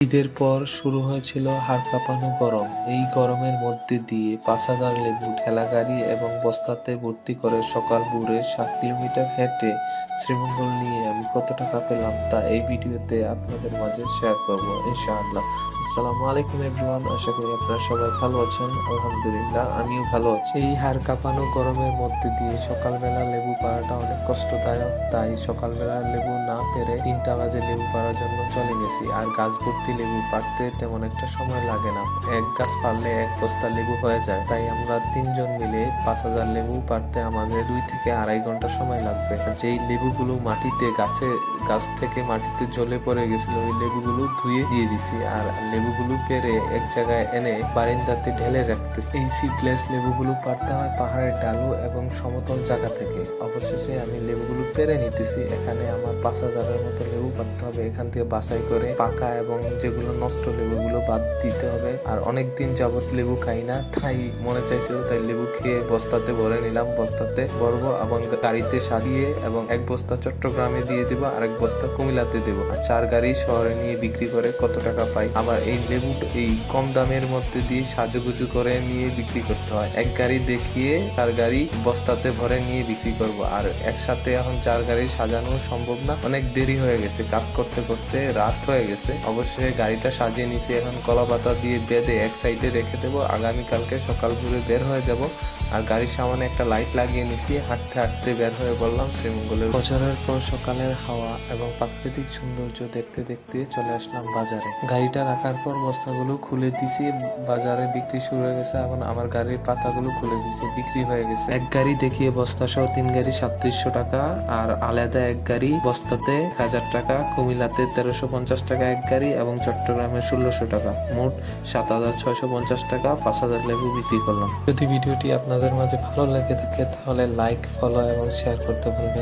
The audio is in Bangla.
ঈদের পর শুরু হয়েছিল হাড় কাঁপানো গরম। এই গরমের মধ্যে দিয়ে ৫,০০০ লেবু ঠেলাগাড়ি এবং বস্তাতে ভর্তি করে সকাল ভোরে ৭ কিলোমিটার হেঁটে শ্রীমঙ্গল নিয়ে আমি কত টাকা পেলাম তা এই ভিডিওতে আপনাদের মাঝে শেয়ার করব ইনশাআল্লাহ। আসসালামু আলাইকুম এভরিওয়ান, আশা করি আপনারা সবাই ভালো আছেন। আলহামদুলিল্লাহ আমিও ভালো আছি। এই হাড় কাঁপানো গরমের মধ্যে দিয়ে সকালবেলা লেবু পাড়াটা অনেক কষ্টদায়ক, তাই সকালবেলা লেবু না পেরে ৩টা বাজে লেবু পাড়ার জন্য চলে গেছি। আর গাছ ভর্তি লেবু পাড়তে তেমন একটা সময় লাগে না, এক গাছ পারলে এক বস্তা লেবু হয়ে যায়। তাই আমরা ৩জন মিলে ৫,০০০ লেবু পাড়তে আমাদের ২ থেকে আড়াই ঘন্টা সময় লাগবে। যেই লেবুগুলো মাটিতে গাছ থেকে মাটিতে জ্বলে পড়ে গেছিল ওই লেবুগুলো ধুয়ে দিয়ে দিছি, আর লেবুগুলো পেরে এক জায়গায় এনে বারিন্দাতে ঢেলে রাখতেছি। এই সিডলেস লেবুগুলো পাড়তে হয় পাহাড়ের ঢালু এবং সমতল জায়গা থেকে। অবশেষে আমি লেবুগুলো পেরে নিতেছি। এখানে আমার ৫,০০০-এর মতো লেবু পাড়তে হবে। এখান থেকে বাছাই করে পাকা এবং যেগুলো নষ্ট লেবুগুলো বাদ দিতে হবে। আর অনেকদিন যাবত লেবু খাই না, তাই মনে চাইছিল, তাই লেবু খেয়ে বস্তাতে ভরে নিলাম। বস্তাতে ভরবো এবং গাড়িতে সারিয়ে এবং এক বস্তা চট্টগ্রামে দিয়ে দেবো, আর এক বস্তা কুমিল্লাতে দেবো। আর ৪ গাড়ি শহরে নিয়ে বিক্রি করে কত টাকা পাই। আবার এই লেবু এই কম দামের মধ্যে দিয়ে সাজুগুজু করে নিয়ে বিক্রি করতে হয়। এক গাড়ি দেখিয়ে ৪ গাড়ি বস্তাতে ভরে নিয়ে বিক্রি করব। আর একসাথে এখন ৪ গাড়ি সাজানো সম্ভব না, অনেক দেরি হয়ে গেছে, কাজ করতে করতে রাত হয়ে গেছে। অবশ্যই গাড়িটা সাজিয়ে নিছি, এখন কলা পাতা দিয়ে বেঁধে এক সাইডে রেখে দেবো। আগামীকালকে সকাল ভোরে বের হয়ে যাব। আর গাড়ির সামনে একটা লাইট লাগিয়ে নিছি। হাঁটতে হাঁটতে বের হয়ে বললাম শ্রীমঙ্গলের। বছরের পর সকালের হাওয়া এবং প্রাকৃতিক সৌন্দর্য দেখতে দেখতে চলে আসলাম বাজারে। গাড়িটা রাখার পর বস্তাগুলো খুলে দিছি, বাজারে বিক্রি শুরু হয়ে গেছে। এখন আমার গাড়ির পাতাগুলো খুলে দিছি, বিক্রি হয়ে গেছে। এক গাড়ি দেখিয়ে বস্তা সহ ৩ গাড়ি ৩৭০০ টাকা, আর আলাদা এক গাড়ি বস্তাতে ১,০০০ টাকা, কুমিল্লাতে ১৩৫০ টাকা এক গাড়ি এবং চট্টগ্রামে ১৬০০ টাকা, মোট ৭,৬৫০ টাকা ৫,০০০ লেবু বিক্রি করলাম। যদি ভিডিওটি আপনাদের মাঝে ভালো লেগে থাকে তাহলে লাইক, ফলো এবং শেয়ার করতে ভুলবেন